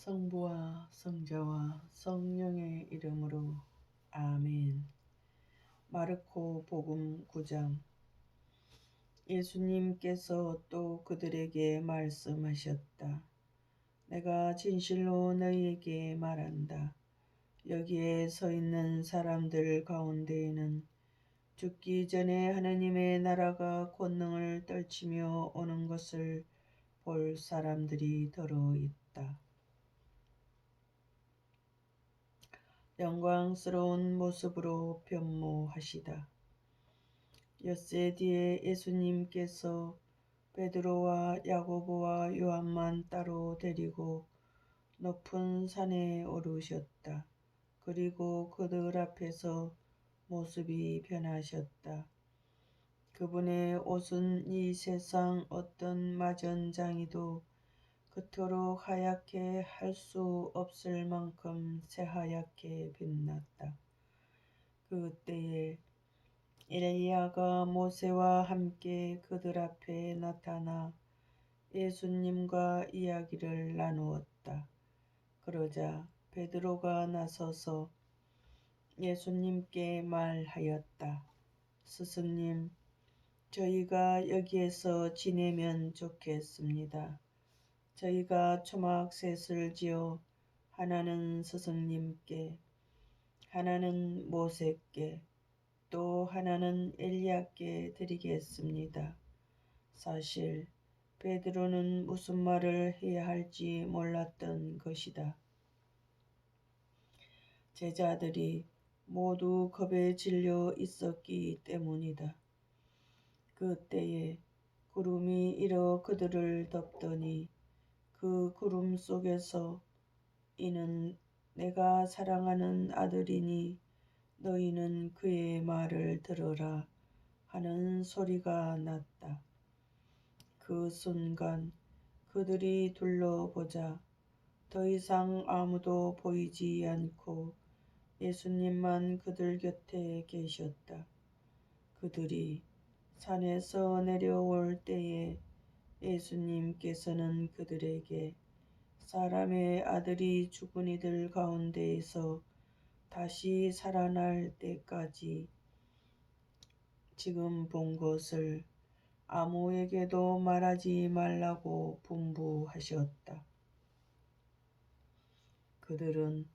성부와 성자와 성령의 이름으로 아멘. 마르코 복음 9장. 예수님께서 또 그들에게 말씀하셨다. 내가 진실로 너희에게 말한다. 여기에 서 있는 사람들 가운데에는 죽기 전에 하느님의 나라가 권능을 떨치며 오는 것을 볼 사람들이 더러 있다. 영광스러운 모습으로 변모하시다. 엿새 뒤에 예수님께서 베드로와 야고보와 요한만 따로 데리고 높은 산에 오르셨다. 그리고 그들 앞에서 모습이 변하셨다. 그분의 옷은 이 세상 어떤 마전장이도 그토록 하얗게 할 수 없을 만큼 새하얗게 빛났다. 그때에 엘리야가 모세와 함께 그들 앞에 나타나 예수님과 이야기를 나누었다. 그러자 베드로가 나서서 예수님께 말하였다. 스승님, 저희가 여기에서 지내면 좋겠습니다. 저희가 초막셋을 지어 하나는 스승님께, 하나는 모세께, 또 하나는 엘리야께 드리겠습니다. 사실 베드로는 무슨 말을 해야 할지 몰랐던 것이다. 제자들이 모두 겁에 질려 있었기 때문이다. 그때에 구름이 일어 그들을 덮더니 그 구름 속에서 이는 내가 사랑하는 아들이니 너희는 그의 말을 들으라 하는 소리가 났다. 그 순간 그들이 둘러보자 더 이상 아무도 보이지 않고 예수님만 그들 곁에 계셨다. 그들이 산에서 내려올 때에 예수님께서는 그들에게 사람의 아들이 죽은 이들 가운데에서 다시 살아날 때까지 지금 본 것을 아무에게도 말하지 말라고 분부하셨다. 그들은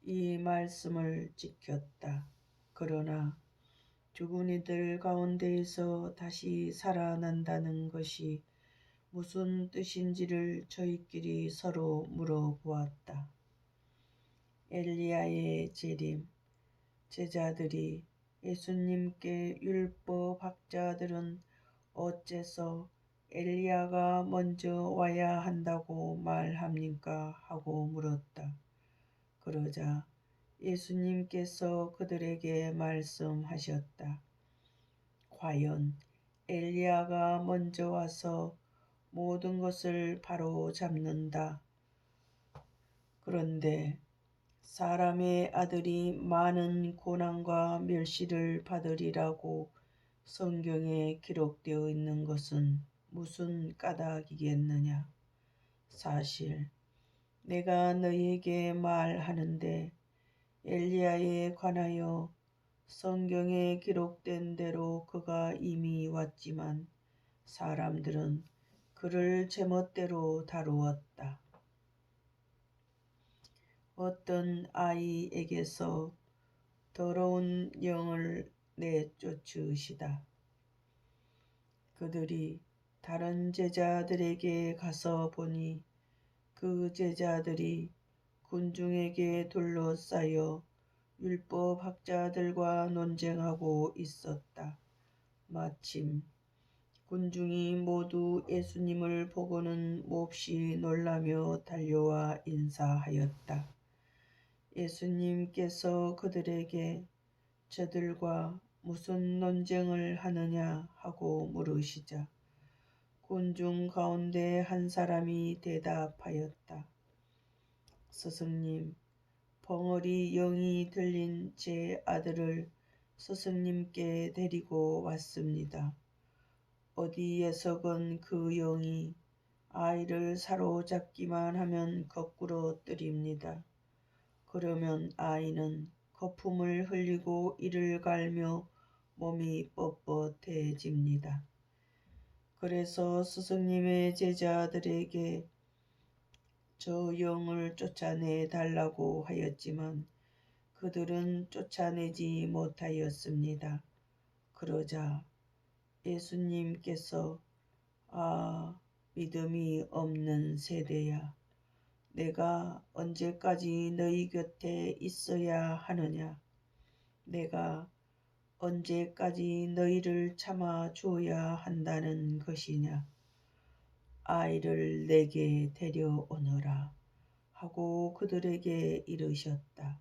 이 말씀을 지켰다. 그러나 죽은 이들 가운데에서 다시 살아난다는 것이 무슨 뜻인지를 저희끼리 서로 물어보았다. 엘리야의 재림. 제자들이 예수님께 율법학자들은 어째서 엘리야가 먼저 와야 한다고 말합니까? 하고 물었다. 그러자 예수님께서 그들에게 말씀하셨다. 과연 엘리야가 먼저 와서 모든 것을 바로 잡는다. 그런데 사람의 아들이 많은 고난과 멸시를 받으리라고 성경에 기록되어 있는 것은 무슨 까닭이겠느냐. 사실 내가 너희에게 말하는데 엘리야에 관하여 성경에 기록된 대로 그가 이미 왔지만 사람들은 그를 제멋대로 다루었다. 어떤 아이에게서 더러운 영을 내쫓으시다. 그들이 다른 제자들에게 가서 보니 그 제자들이 군중에게 둘러싸여 율법학자들과 논쟁하고 있었다. 마침 군중이 모두 예수님을 보고는 몹시 놀라며 달려와 인사하였다. 예수님께서 그들에게 저들과 무슨 논쟁을 하느냐 하고 물으시자 군중 가운데 한 사람이 대답하였다. 스승님, 벙어리 영이 들린 제 아들을 스승님께 데리고 왔습니다. 어디에서건 그 영이 아이를 사로잡기만 하면 거꾸로 때립니다. 그러면 아이는 거품을 흘리고 이를 갈며 몸이 뻣뻣해집니다. 그래서 스승님의 제자들에게 저 영을 쫓아내 달라고 하였지만 그들은 쫓아내지 못하였습니다. 그러자 예수님께서 믿음이 없는 세대야, 내가 언제까지 너희 곁에 있어야 하느냐? 내가 언제까지 너희를 참아 주어야 한다는 것이냐? 아이를 내게 데려오너라 하고 그들에게 이르셨다.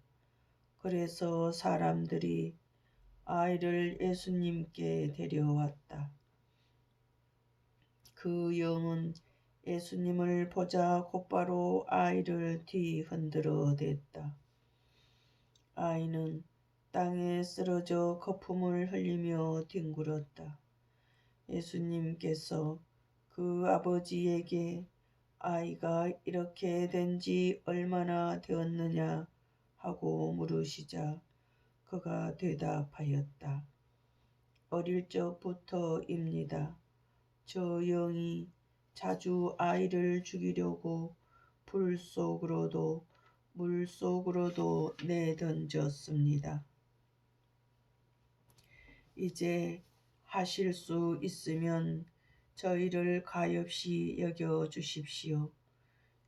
그래서 사람들이 아이를 예수님께 데려왔다. 그 영은 예수님을 보자 곧바로 아이를 뒤흔들어 댔다. 아이는 땅에 쓰러져 거품을 흘리며 뒹굴었다. 예수님께서 그 아버지에게 아이가 이렇게 된 지 얼마나 되었느냐 하고 물으시자 그가 대답하였다. 어릴 적부터입니다. 저 영이 자주 아이를 죽이려고 불 속으로도 물 속으로도 내던졌습니다. 이제 하실 수 있으면 저희를 가엾이 여겨 주십시오.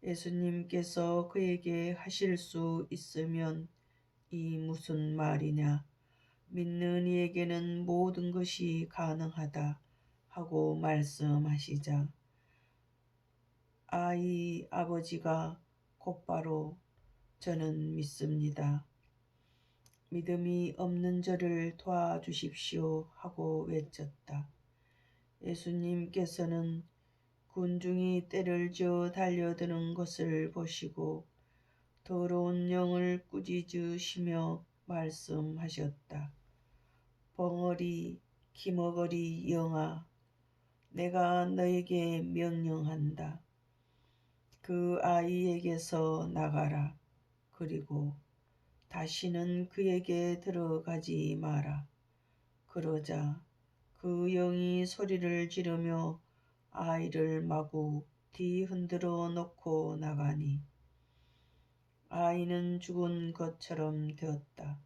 예수님께서 그에게 하실 수 있으면 이 무슨 말이냐? 믿는 이에게는 모든 것이 가능하다 하고 말씀하시자 아이 아버지가 곧바로 저는 믿습니다. 믿음이 없는 저를 도와주십시오 하고 외쳤다. 예수님께서는 군중이 떼를 지어 달려드는 것을 보시고 더러운 영을 꾸짖으시며 말씀하셨다. 벙어리 기머거리 영아, 내가 너에게 명령한다. 그 아이에게서 나가라. 그리고 다시는 그에게 들어가지 마라. 그러자 그 영이 소리를 지르며 아이를 마구 뒤흔들어 놓고 나가니 아이는 죽은 것처럼 되었다.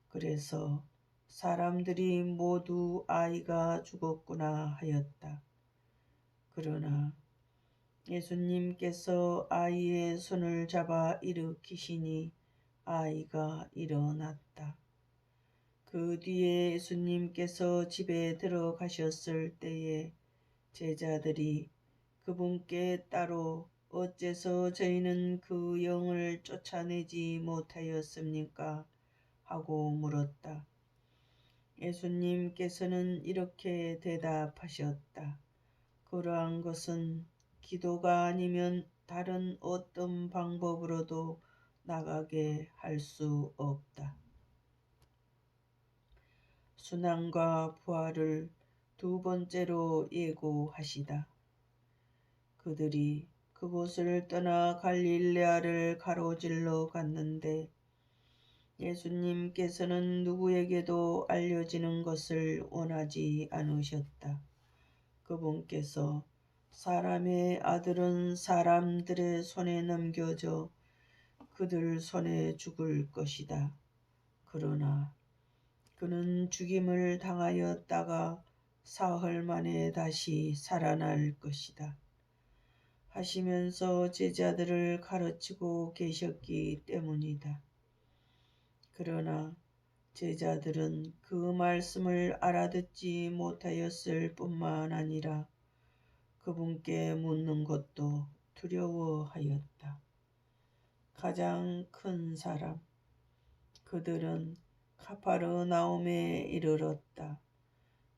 그래서 사람들이 모두 아이가 죽었구나 하였다. 그러나 예수님께서 아이의 손을 잡아 일으키시니 아이가 일어났다. 그 뒤에 예수님께서 집에 들어가셨을 때에 제자들이 그분께 따로 어째서 저희는 그 영을 쫓아내지 못하였습니까? 하고 물었다. 예수님께서는 이렇게 대답하셨다. 그러한 것은 기도가 아니면 다른 어떤 방법으로도 나가게 할 수 없다. 순환과 부활을 두 번째로 예고하시다. 그들이 그곳을 떠나 갈릴레아를 가로질러 갔는데 예수님께서는 누구에게도 알려지는 것을 원하지 않으셨다. 그분께서 사람의 아들은 사람들의 손에 넘겨져 그들 손에 죽을 것이다. 그러나 그는 죽임을 당하였다가 사흘 만에 다시 살아날 것이다. 하시면서 제자들을 가르치고 계셨기 때문이다. 그러나 제자들은 그 말씀을 알아듣지 못하였을 뿐만 아니라 그분께 묻는 것도 두려워하였다. 가장 큰 사람, 그들은 카파르나움에 이르렀다.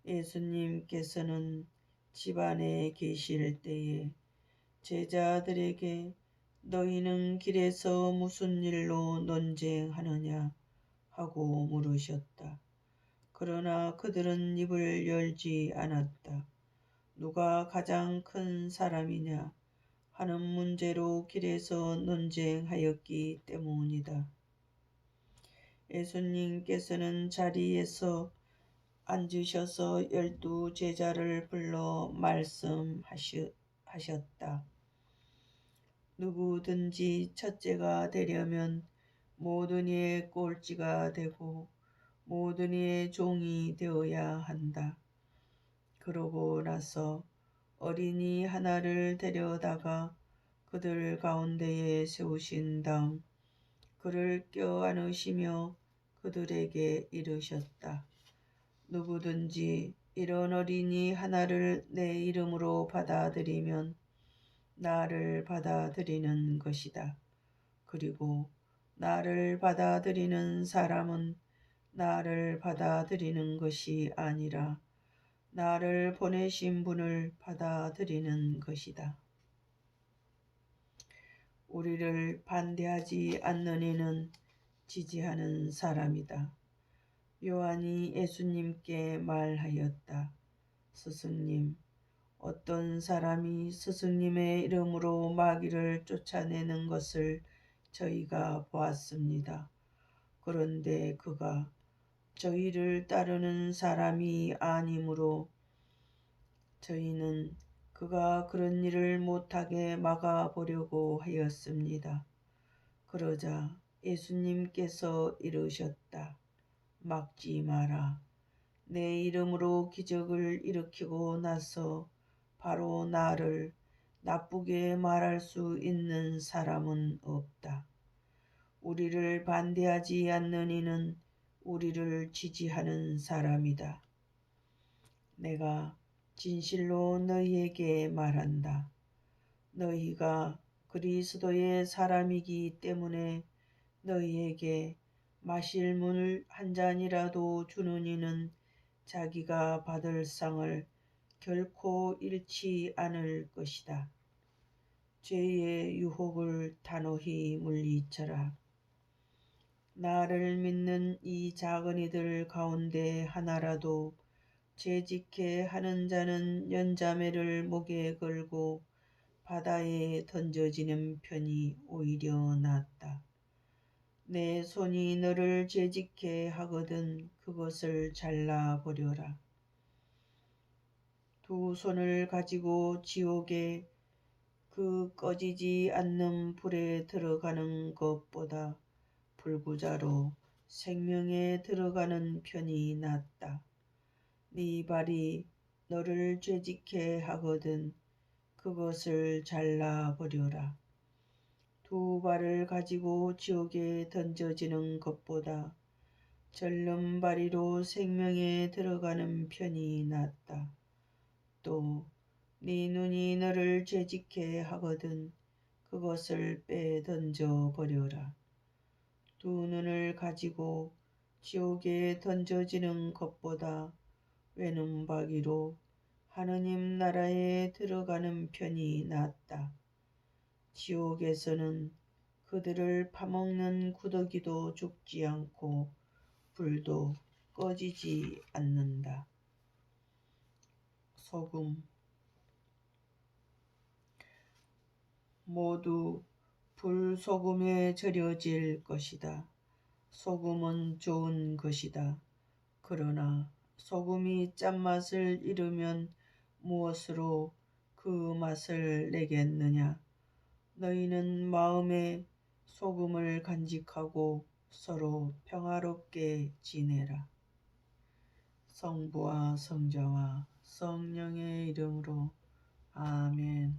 예수님께서는 집안에 계실 때에 제자들에게 너희는 길에서 무슨 일로 논쟁하느냐 하고 물으셨다. 그러나 그들은 입을 열지 않았다. 누가 가장 큰 사람이냐? 하는 문제로 길에서 논쟁하였기 때문이다. 예수님께서는 자리에서 앉으셔서 12 제자를 불러 말씀하셨다. 누구든지 첫째가 되려면 모든 이의 꼴찌가 되고 모든 이의 종이 되어야 한다. 그러고 나서 어린이 하나를 데려다가 그들 가운데에 세우신 다음 그를 껴안으시며 그들에게 이르셨다. 누구든지 이런 어린이 하나를 내 이름으로 받아들이면 나를 받아들이는 것이다. 그리고 나를 받아들이는 사람은 나를 받아들이는 것이 아니라 나를 보내신 분을 받아들이는 것이다. 우리를 반대하지 않는 이는 지지하는 사람이다. 요한이 예수님께 말하였다. 스승님, 어떤 사람이 스승님의 이름으로 마귀를 쫓아내는 것을 저희가 보았습니다. 그런데 그가 저희를 따르는 사람이 아니므로 저희는 그가 그런 일을 못하게 막아보려고 하였습니다. 그러자 예수님께서 이르셨다. 막지 마라. 내 이름으로 기적을 일으키고 나서 바로 나를 나쁘게 말할 수 있는 사람은 없다. 우리를 반대하지 않는 이는 우리를 지지하는 사람이다. 내가 진실로 너희에게 말한다. 너희가 그리스도의 사람이기 때문에 너희에게 마실 물 한 잔이라도 주는 이는 자기가 받을 상을 결코 잃지 않을 것이다. 죄의 유혹을 단호히 물리쳐라. 나를 믿는 이 작은 이들 가운데 하나라도 죄짓게 하는 자는 연자매를 목에 걸고 바다에 던져지는 편이 오히려 낫다. 내 손이 너를 죄짓게 하거든 그것을 잘라버려라. 두 손을 가지고 지옥에 그 꺼지지 않는 불에 들어가는 것보다 불구자로 생명에 들어가는 편이 낫다. 네 발이 너를 죄짓게 하거든 그것을 잘라버려라. 두 발을 가지고 지옥에 던져지는 것보다 절름발이로 생명에 들어가는 편이 낫다. 또 네 눈이 너를 죄짓게 하거든 그것을 빼던져 버려라. 두 눈을 가지고 지옥에 던져지는 것보다 외눈박이로 하느님 나라에 들어가는 편이 낫다. 지옥에서는 그들을 파먹는 구더기도 죽지 않고 불도 꺼지지 않는다. 소금. 모두 불소금에 절여질 것이다. 소금은 좋은 것이다. 그러나 소금이 짠맛을 잃으면 무엇으로 그 맛을 내겠느냐. 너희는 마음에 소금을 간직하고 서로 평화롭게 지내라. 성부와 성자와 성령의 이름으로 아멘.